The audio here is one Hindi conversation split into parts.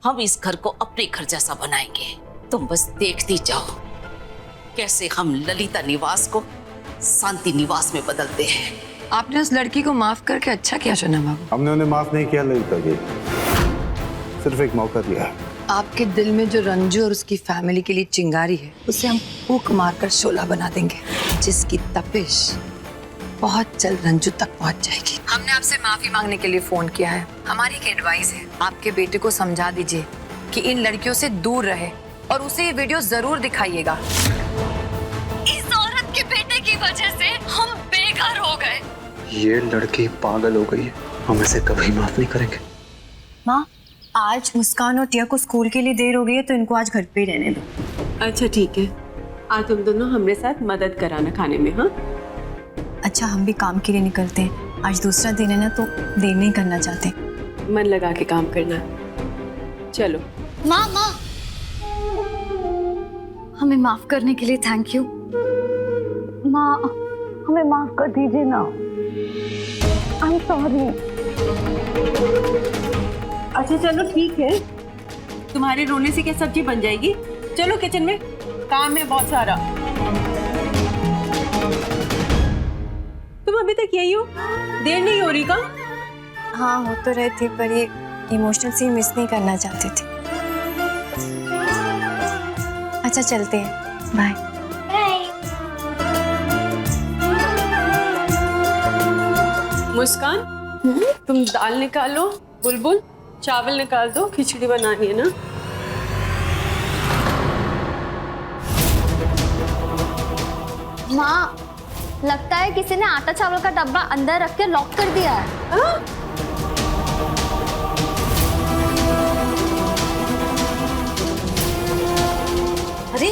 हम इस घर को अपने घर जैसा बनाएंगे। तुम बस देखती जाओ कैसे हम ललिता निवास को शांति निवास में बदलते हैं। आपने उस लड़की को माफ करके अच्छा किया शोना बाबू। हमने उन्हें माफ नहीं किया ललिता जी, सिर्फ एक मौका दिया। आपके दिल में जो रंजू और उसकी फैमिली के लिए चिंगारी है, उसे हम फूंक मारकर शोला बना देंगे, जिसकी तपिश बहुत जल्द रंजू तक पहुंच जाएगी। हमने आपसे माफी मांगने के लिए फोन किया है। हमारी एक एडवाइस है, आपके बेटे को समझा दीजिए कि इन लड़कियों से दूर रहे और उसे ये वीडियो जरूर दिखाइएगा। इस औरत के बेटे की वजह से हम बेघर हो गए। ये लड़की पागल हो गई है, हम इसे कभी माफ नहीं करेंगे। माँ, आज मुस्कान और टिया को स्कूल के लिए देर हो गई है, तो इनको आज घर पे ही रहने दो। अच्छा ठीक है, आज तुम दोनों हमारे साथ मदद कराना खाने में। हाँ अच्छा, हम भी काम के लिए निकलते हैं। आज दूसरा दिन है ना, तो देर नहीं करना चाहते। मन लगा के काम करना। चलो। माँ माँ, हमें माफ करने के लिए थैंक यू। माँ, हमें माफ कर दीजिए ना। I am sorry. अच्छा चलो ठीक है, तुम्हारे रोने से क्या सब्जी बन जाएगी? चलो किचन में काम है बहुत सारा। तुम अभी तक यही हो? देर नहीं हो रही का? हाँ, हो तो रहे थे, पर ये इमोशनल सीन मिस नहीं करना चाहते थे। अच्छा चलते हैं, बाय। मुस्कान, तुम दाल निकालो, बुलबुल चावल निकाल दो, खिचड़ी बनानी है ना। माँ, लगता है किसी ने आटा चावल का डब्बा अंदर रख के लॉक कर दिया है। अरे,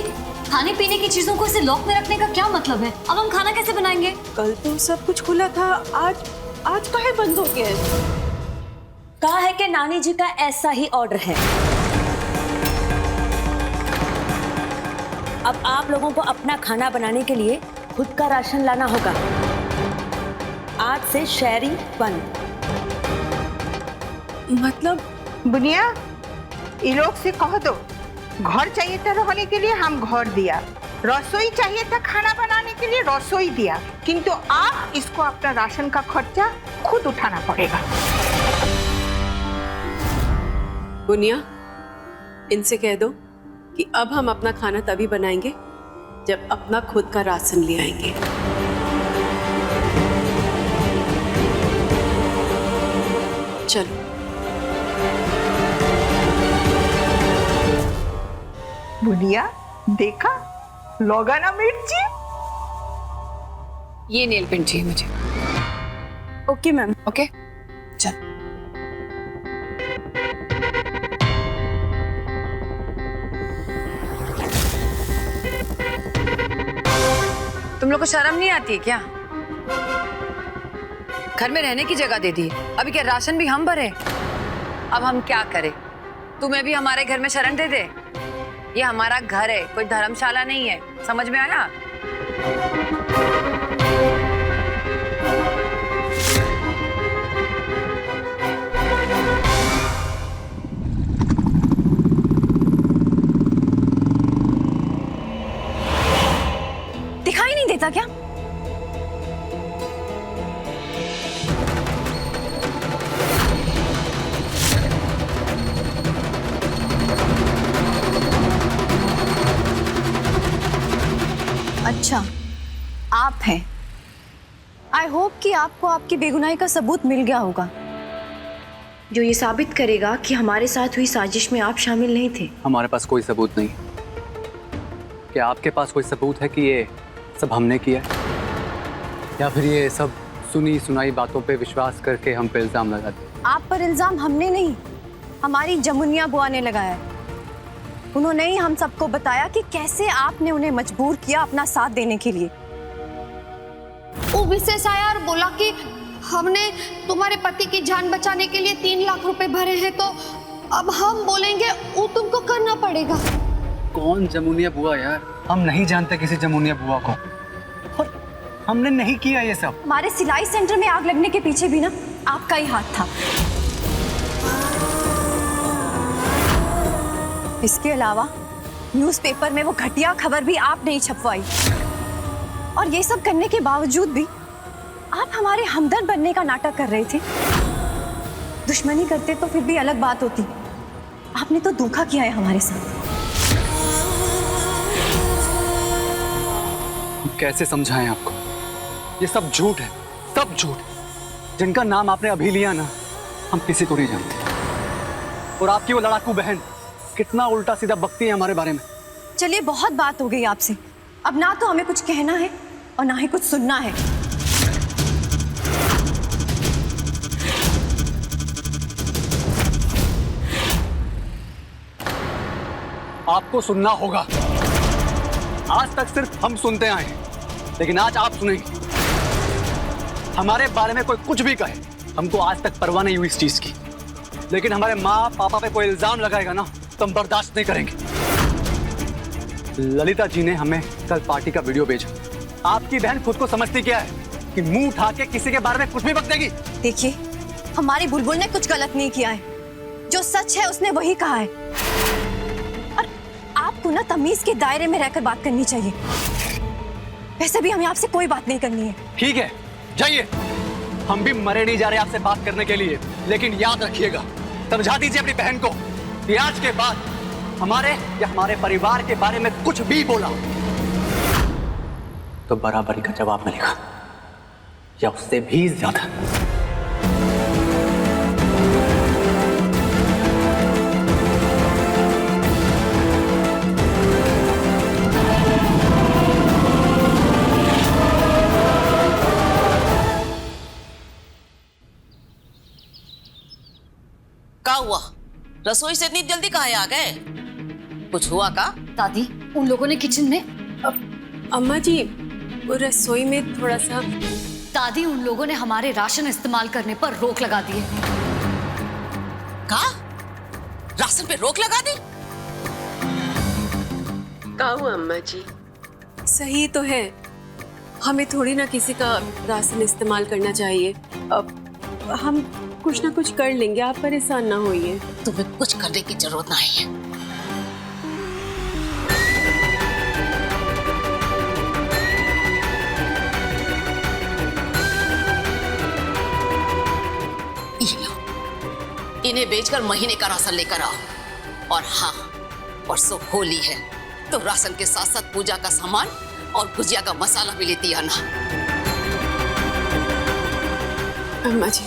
खाने पीने की चीजों को इसे लॉक में रखने का क्या मतलब है? अब हम खाना कैसे बनाएंगे? कल तो सब कुछ खुला था, आज काहे बंद हो गया है? कहा है कि नानी जी का ऐसा ही ऑर्डर है। अब आप लोगों को अपना खाना बनाने के लिए खुद का राशन लाना होगा। आज से शेयरिंग बंद। मतलब बुनिया, ये लोग से कह दो, घर चाहिए था रहने के लिए हम घर दिया, रसोई चाहिए था खाना बनाने के लिए रसोई दिया, किंतु आप इसको अपना राशन का खर्चा खुद उठाना पड़ेगा। बुनिया, इनसे कह दो कि अब हम अपना खाना तभी बनाएंगे जब अपना खुद का राशन ले आएंगे। चलो। बुनिया, देखा लोगा ना मिर्ची? ये नेल पेंट चाहिए मुझे। Okay ma'am. ओके चल। तुम लोग को शर्म नहीं आती है क्या? घर में रहने की जगह दे दी, अभी क्या राशन भी हम भरे? अब हम क्या करें? तुम्हें भी हमारे घर में शरण दे दे? ये हमारा घर है, कोई धर्मशाला नहीं है। समझ में आया? दिखाई नहीं देता क्या? अच्छा, आप हैं। आई होप कि आपको आपकी बेगुनाही का सबूत मिल गया होगा, जो ये साबित करेगा कि हमारे साथ हुई साजिश में आप शामिल नहीं थे। हमारे पास कोई सबूत नहीं। क्या आपके पास कोई सबूत है कि ये सब हमने किया है? या फिर ये सब सुनी सुनाई बातों पे विश्वास करके हम पे इल्जाम लगाते? आप पर इल्जाम हमने नहीं, हमारी जमुनिया बुआ ने लगाया है। उन्होंने ही हम सबको बताया कि कैसे आपने उन्हें मजबूर किया अपना साथ देने के लिए। वो विशेष आया और बोला कि हमने तुम्हारे पति की जान बचाने के लिए 3 लाख रुपए भरे हैं, तो अब हम बोलेंगे वो तुमको करना पड़ेगा। कौन जमुनिया बुआ यार? हम नहीं जानते किसी जमुनिया बुआ को, और हमने नहीं किया ये सब। हमारे सिलाई सेंटर में आग लगने के पीछे भी ना आपका ही हाथ था। इसके अलावा न्यूज़पेपर में वो घटिया खबर भी आप नहीं छपवाई, और ये सब करने के बावजूद भी आप हमारे हमदर्द बनने का नाटक कर रहे थे। दुश्मनी करते तो फिर भी अलग बात होती, आपने तो धोखा किया है हमारे साथ। हम कैसे समझाएं आपको? ये सब झूठ है, सब झूठ। जिनका नाम आपने अभी लिया ना, हम किसी को नहीं जानते। और आपकी वो लड़ाकू बहन कितना उल्टा सीधा बकती है हमारे बारे में। चलिए, बहुत बात हो गई आपसे। अब ना तो हमें कुछ कहना है और ना ही कुछ सुनना है। आपको सुनना होगा। आज तक सिर्फ हम सुनते आए हैं, लेकिन आज आप सुनेंगे। हमारे बारे में कोई कुछ भी कहे, हमको आज तक परवाह नहीं हुई इस चीज की, लेकिन हमारे माँ पापा पे कोई इल्जाम लगाएगा ना तो हम बर्दाश्त नहीं करेंगे। ललिता जी ने हमें कल पार्टी का वीडियो भेजा। आपकी बहन खुद को समझती क्या है कि मुंह उठा के किसी के बारे में कुछ भी बक देगी? देखिए, हमारी बुलबुल ने कुछ गलत नहीं किया है, जो सच है उसने वही कहा है। और आपको ना तमीज के दायरे में रहकर बात करनी चाहिए। वैसे भी हमें आपसे कोई बात नहीं करनी है। ठीक है, जाइए। हम भी मरे नहीं जा रहे आपसे बात करने के लिए, लेकिन याद रखिएगा, समझा दीजिए अपनी बहन को कि आज के बाद हमारे या हमारे परिवार के बारे में कुछ भी बोला तो बराबरी का जवाब मिलेगा, या उससे भी ज्यादा। क्या हुआ? रसोई से इतनी जल्दी कहाँ आ गए? कुछ हुआ का? दादी, उन लोगों ने किचन में अम्मा जी, वो रसोई में थोड़ा सा। दादी, उन लोगों ने हमारे राशन इस्तेमाल करने पर रोक लगा दी है। कहा? राशन पे रोक लगा दी? का हुआ अम्मा जी? सही तो है, हमें थोड़ी ना किसी का राशन इस्तेमाल करना चाहिए। अब हम कुछ ना कुछ कर लेंगे, आप परेशान ना होइए। तुम्हें कुछ करने की जरूरत नहीं है। ये लो, इन्हें बेचकर महीने का राशन लेकर आओ। और हाँ, परसों होली है तो राशन के साथ साथ पूजा का सामान और गुजिया का मसाला भी लेती आना। अम्मा जी,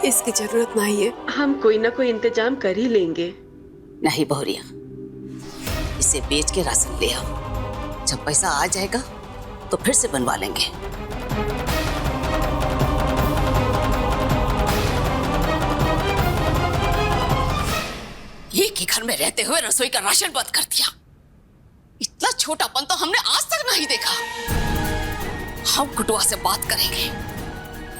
इसकी जरूरत नहीं है, हम कोई ना कोई इंतजाम कर ही लेंगे। नहीं बहुरिया, इसे बेच के राशन ले आओ। जब पैसा आ जाएगा तो फिर से बनवा लेंगे। एक ही घर में रहते हुए रसोई का राशन बंद कर दिया। इतना छोटापन तो हमने आज तक नहीं देखा। हम कुटुआ से बात करेंगे।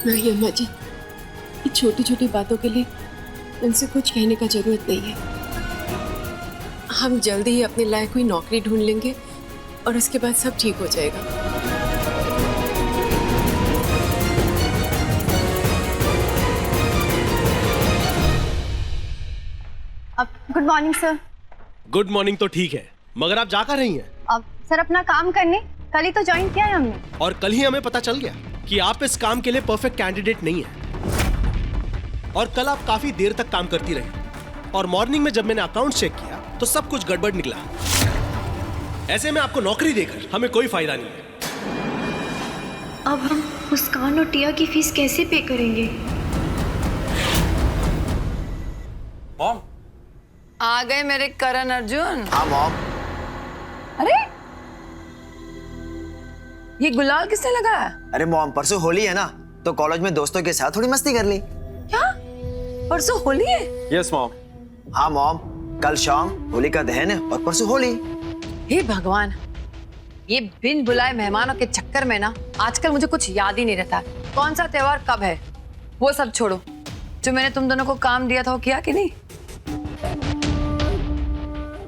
नहीं अम्मा जी, ये छोटी छोटी बातों के लिए उनसे कुछ कहने का जरूरत नहीं है। हम जल्दी ही अपने लायक हुई नौकरी ढूंढ लेंगे और उसके बाद सब ठीक हो जाएगा। अब good morning sir. Good morning तो ठीक है, मगर आप जा कर रही हैं? अब सर अपना काम करने, कल ही तो ज्वाइन किया है हमने। और कल ही हमें पता चल गया कि आप इस काम के लिए परफेक्ट कैंडिडेट नहीं है। और कल आप काफी देर तक काम करती रही, और मॉर्निंग में जब मैंने अकाउंट चेक किया तो सब कुछ गड़बड़ निकला। ऐसे में आपको नौकरी देकर हमें कोई फायदा नहीं है। अब हम मुस्कान और टिया की फीस कैसे पे करेंगे? मॉम, आ गए मेरे करण अर्जुन। हाँ मॉम। अरे ये गुलाल किसने लगाया? अरे मॉम, परसों होली है ना, तो कॉलेज में दोस्तों के साथ थोड़ी मस्ती कर ली। क्या परसों होली है? Yes mom. हाँ मॉम, कल शाम होली का दहन है और परसों होली। हे भगवान, ये बिन बुलाए मेहमानों के चक्कर में ना आजकल मुझे कुछ याद ही नहीं रहता। कौन सा त्योहार कब है वो सब छोड़ो। जो मैंने तुम दोनों को काम दिया था वो किया कि नहीं?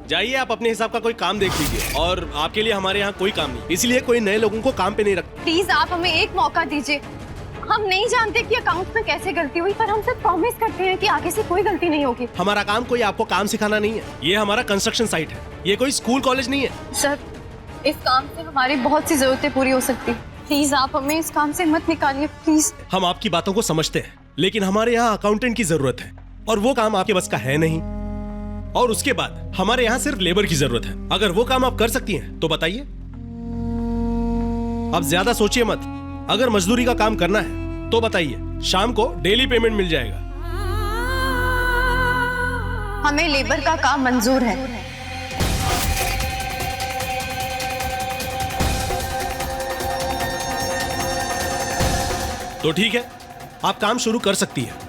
जाइए, आप अपने हिसाब का कोई काम देख लीजिए, और आपके लिए हमारे यहाँ कोई काम नहीं, इसलिए कोई नए लोगों को काम पे नहीं रखते। प्लीज आप हमें एक मौका दीजिए, हम नहीं जानते कि अकाउंट में कैसे गलती हुई, पर हम सिर्फ प्रॉमिस करते हैं कि आगे से कोई गलती नहीं होगी। हमारा काम कोई आपको काम सिखाना नहीं है, ये हमारा कंस्ट्रक्शन साइट है, ये कोई स्कूल कॉलेज नहीं है। सर, इस काम से हमारी बहुत सी जरूरतें पूरी हो सकती। प्लीज आप हमें इस काम से मत निकालिए, प्लीज। हम आपकी बातों को समझते हैं, लेकिन हमारे यहाँ अकाउंटेंट की जरूरत है और वो काम आपके बस का है नहीं। और उसके बाद हमारे यहाँ सिर्फ लेबर की जरूरत है। अगर वो काम आप कर सकती हैं तो बताइए। अब ज्यादा सोचिए मत। अगर मजदूरी का काम करना है तो बताइए, शाम को डेली पेमेंट मिल जाएगा। हमें लेबर का काम मंजूर है। तो ठीक है, आप काम शुरू कर सकती है।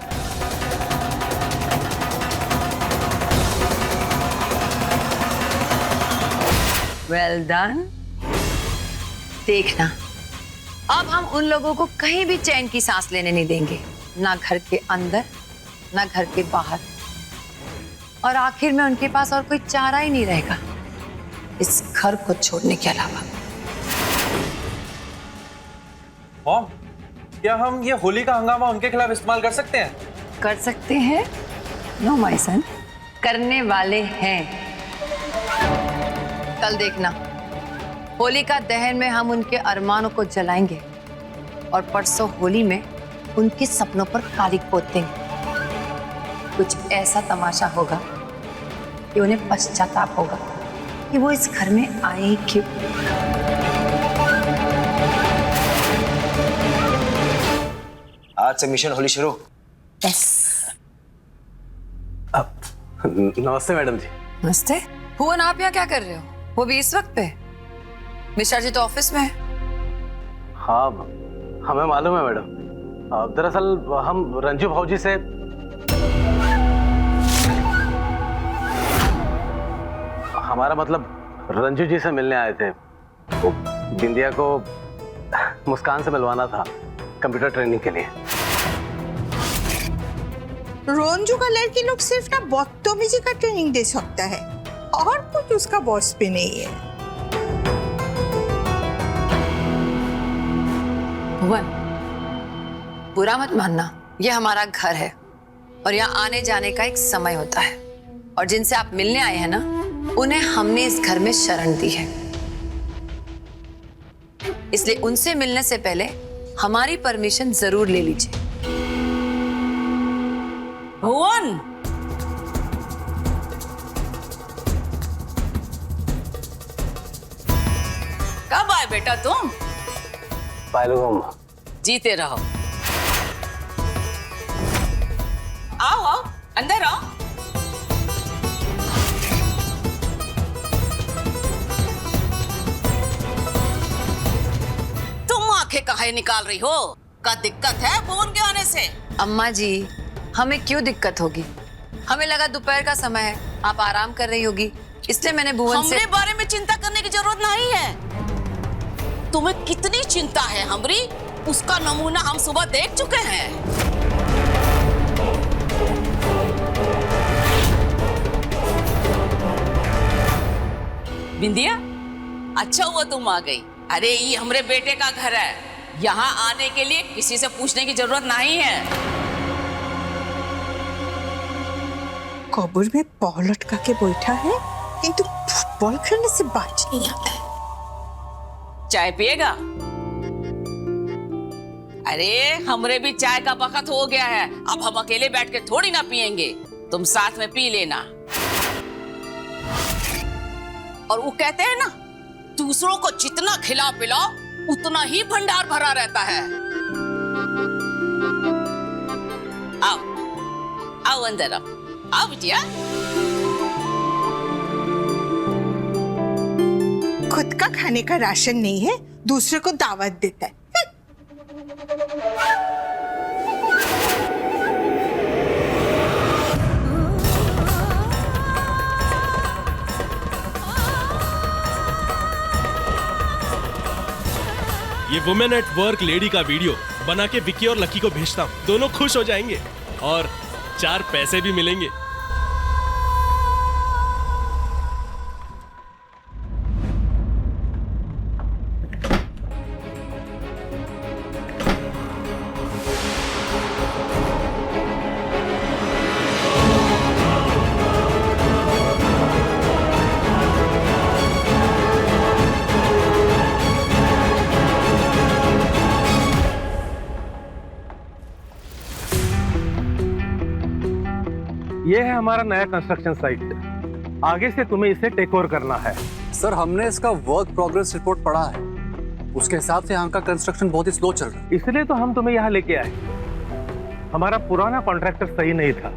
Well done. देखना, अब हम उन लोगों को कहीं भी चैन की सांस लेने नहीं देंगे, ना घर के अंदर ना घर के बाहर। और आखिर में उनके पास और कोई चारा ही नहीं रहेगा इस घर को छोड़ने के अलावा। मॉम, क्या हम ये होली का हंगामा उनके खिलाफ इस्तेमाल कर सकते हैं? कर सकते हैं? नो माय सन, करने वाले हैं। कल देखना, होलिका दहन में हम उनके अरमानों को जलाएंगे और परसों होली में उनके सपनों पर कालिक पोत देंगे। कुछ ऐसा तमाशा होगा कि उन्हें पश्चाताप होगा कि वो इस घर में आए क्यों। आज से मिशन होली शुरू। यस। नमस्ते मैडम जी। नमस्ते। भुवन, आप यहाँ क्या कर रहे हो? वो भी इस वक्त पे? मिश्रा जी तो ऑफिस में है। हाँ, हमें मालूम है मैडम। दरअसल हम रंजू भाऊजी से हमारा मतलब रंजू जी से मिलने आए थे। वो बिंदिया को मुस्कान से मिलवाना था कंप्यूटर ट्रेनिंग के लिए। रंजू का लड़की लोग सिर्फ ना बदतमीजी का ट्रेनिंग दे सकता है और कुछ उसका बॉस पे नहीं है। भुवन, बुरा मत मानना, ये हमारा घर है और यहाँ आने जाने का एक समय होता है। और जिनसे आप मिलने आए हैं ना, उन्हें हमने इस घर में शरण दी है, इसलिए उनसे मिलने से पहले हमारी परमिशन जरूर ले लीजिए। भुवन, कब आए बेटा तुम? पायलुगम। जीते रहो। आओ आओ, अंदर आओ। तुम आंखें काहे निकाल रही हो? क्या दिक्कत है भुवन के आने से? अम्मा जी, हमें क्यों दिक्कत होगी? हमें लगा दोपहर का समय है, आप आराम कर रही होगी, इसलिए मैंने भुवन से। हमरे बारे में चिंता करने की जरूरत नहीं है। तुम्हें कितनी चिंता है हमरी, उसका नमूना हम सुबह देख चुके हैं। बिंदिया, अच्छा हुआ तुम आ गई। अरे ये हमरे बेटे का घर है, यहाँ आने के लिए किसी से पूछने की जरूरत नहीं है। कब्र में पाँव लटका के बैठा है, किंतु फुटबॉल खेलने से बाज नहीं आता है। चाय पिएगा? अरे हमरे भी चाय का वक्त हो गया है, अब हम अकेले बैठ के थोड़ी ना पिएंगे, तुम साथ में पी लेना। और वो कहते हैं ना, दूसरों को जितना खिला पिलाओ उतना ही भंडार भरा रहता है। आओ आओ अंदर आओ, आओ बिटिया। खुद का खाने का राशन नहीं है, दूसरे को दावत देता है। ये वुमेन एट वर्क लेडी का वीडियो बना के विक्की और लकी को भेजता हूँ, दोनों खुश हो जाएंगे और 4 पैसे भी मिलेंगे। ये है हमारा नया कंस्ट्रक्शन साइट। आगे से तुम्हें इसे टेक ओवर करना है। सर, हमने इसका वर्क प्रोग्रेस रिपोर्ट पढ़ा है, उसके हिसाब से यहाँ का कंस्ट्रक्शन बहुत ही स्लो चल रहा है। इसलिए तो हम तुम्हें यहाँ लेके आए। हमारा पुराना कॉन्ट्रैक्टर सही नहीं था।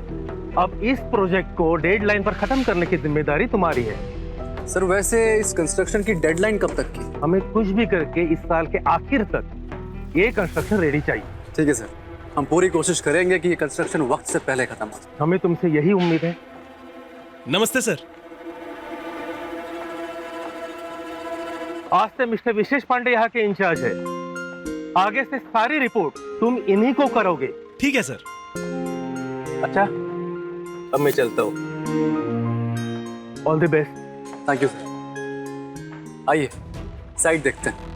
अब इस प्रोजेक्ट को डेडलाइन पर खत्म करने की जिम्मेदारी तुम्हारी है। सर, वैसे इस कंस्ट्रक्शन की डेडलाइन कब तक की? हमें कुछ भी करके इस साल के आखिर तक ये कंस्ट्रक्शन रेडी चाहिए। ठीक है सर, हम पूरी कोशिश करेंगे कि ये कंस्ट्रक्शन वक्त से पहले खत्म हो जाए। हमें तुमसे यही उम्मीद है। नमस्ते सर। आज से मिस्टर विशेष पांडे यहाँ के इंचार्ज है। आगे से सारी रिपोर्ट तुम इन्हीं को करोगे। ठीक है सर। अच्छा, अब मैं चलता हूँ। All the best. Thank you sir. आइए साइड देखते हैं।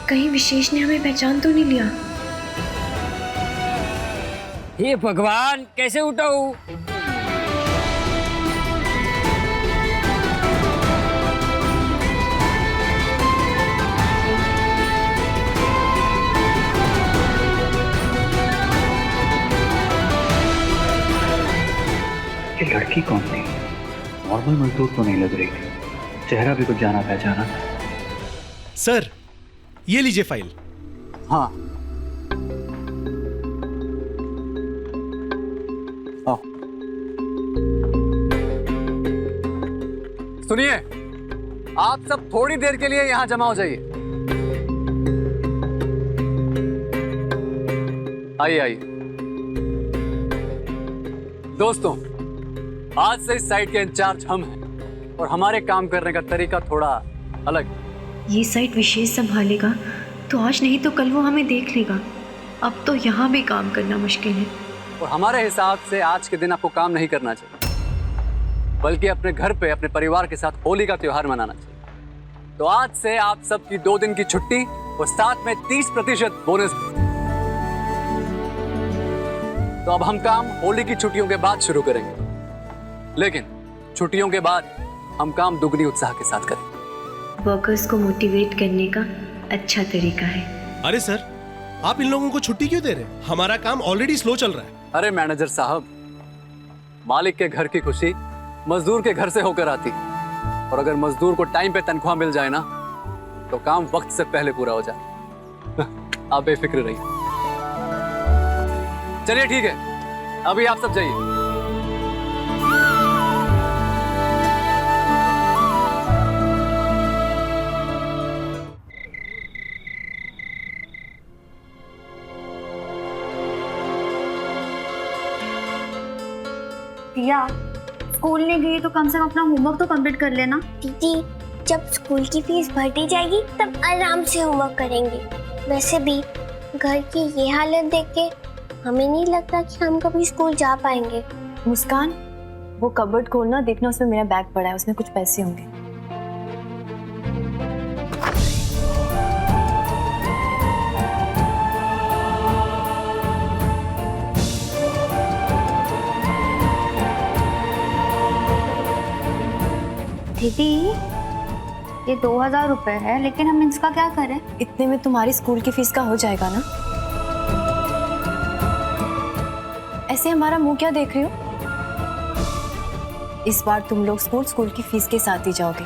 कहीं विशेष ने हमें पहचान तो नहीं लिया? हे भगवान, कैसे उठाऊं? ये लड़की कौन थी? नॉर्मल मजदूर तो नहीं लग रही थी, चेहरा भी कुछ जाना पहचाना था। सर, ये लीजिए फाइल। हाँ, सुनिए, आप सब थोड़ी देर के लिए यहां जमा हो जाइए। आइए आइए। दोस्तों, आज से इस साइट के इंचार्ज हम हैं और हमारे काम करने का तरीका थोड़ा अलग है। ये साइट विशेष संभालेगा तो आज नहीं तो कल वो हमें देख लेगा। अब तो यहाँ भी काम करना मुश्किल है। और हमारे हिसाब से आज के दिन आपको काम नहीं करना चाहिए, बल्कि अपने घर पे अपने परिवार के साथ होली का त्योहार मनाना चाहिए। तो आज से आप सबकी 2 दिन की छुट्टी और साथ में 30% बोनस। तो अब हम काम होली की छुट्टियों के बाद शुरू करेंगे, लेकिन छुट्टियों के बाद हम काम दुगनी उत्साह के साथ करेंगे। वर्कर्स को मोटिवेट करने का अच्छा तरीका है। अरे सर, आप इन लोगों को छुट्टी क्यों दे रहे हैं? हमारा काम ऑलरेडी स्लो चल रहा है। अरे मैनेजर साहब, मालिक के घर की खुशी मजदूर के घर से होकर आती, और अगर मजदूर को टाइम पे तनख्वाह मिल जाए ना, तो काम वक्त से पहले पूरा हो जाए। आप बेफिक्र रहिए। चलिए ठीक है, अभी आप सब जाइए। प्रिया, स्कूल नहीं गई तो कम से कम अपना होमवर्क तो कंप्लीट कर लेना। दीदी, जब स्कूल की फीस भर दी जाएगी तब आराम से होमवर्क करेंगे। वैसे भी घर की ये हालत देख के हमें नहीं लगता कि हम कभी स्कूल जा पाएंगे। मुस्कान, वो कबर्ड खोलना, देखना उसमें मेरा बैग पड़ा है, उसमें कुछ पैसे होंगे। दीदी, ये 2000 रुपए है, लेकिन हम इसका क्या करें? इतने में तुम्हारी स्कूल की फीस का हो जाएगा ना? ऐसे हमारा मुंह क्या देख रही हो? इस बार तुम लोग स्कूल की फीस के साथ ही जाओगे।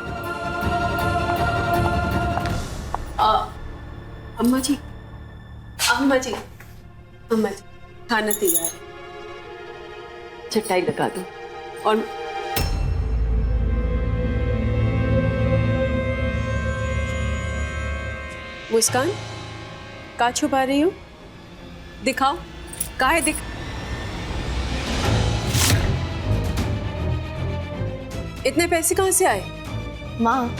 अम्मा जी, अम्मा जी, अम्मा जी, खाना तैयार है, चटाई लगा दो। और मुस्कान, का छुपा रही हो? दिखाओ, काहे दिख। इतने पैसे कहाँ से आए? माँ,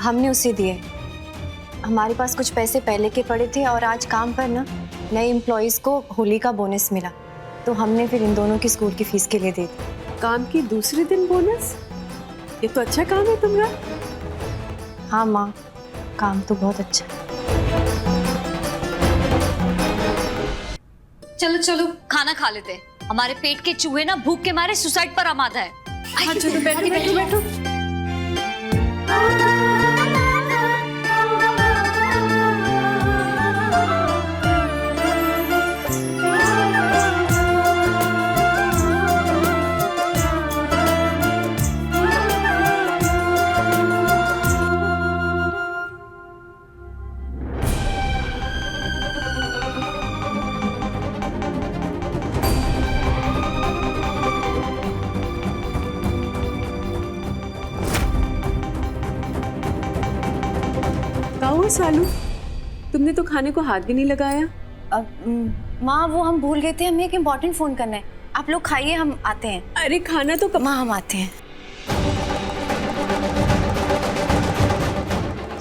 हमने उसे दिए। हमारे पास कुछ पैसे पहले के पड़े थे और आज काम पर ना नए एम्प्लॉयज़ को होली का बोनस मिला, तो हमने फिर इन दोनों की स्कूल की फीस के लिए दे दी। काम की दूसरे दिन बोनस? ये तो अच्छा काम है तुम्हारा। हाँ माँ, काम तो बहुत अच्छा है। चलो चलो खाना खा लेते हैं। हमारे पेट के चूहे ना भूख के मारे सुसाइड पर आमादा है। हाँ चलो बैठो बैठो बैठो। सालू, तुमने तो खाने को हाथ भी नहीं लगाया। माँ वो हम भूल गए थे, हमें एक इम्पोर्टेंट फोन करना है। आप लोग खाइए, हम आते हैं। अरे खाना तो माँ हम आते हैं।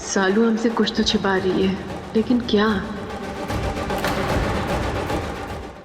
सालू हमसे कुछ तो छिपा रही है, लेकिन क्या?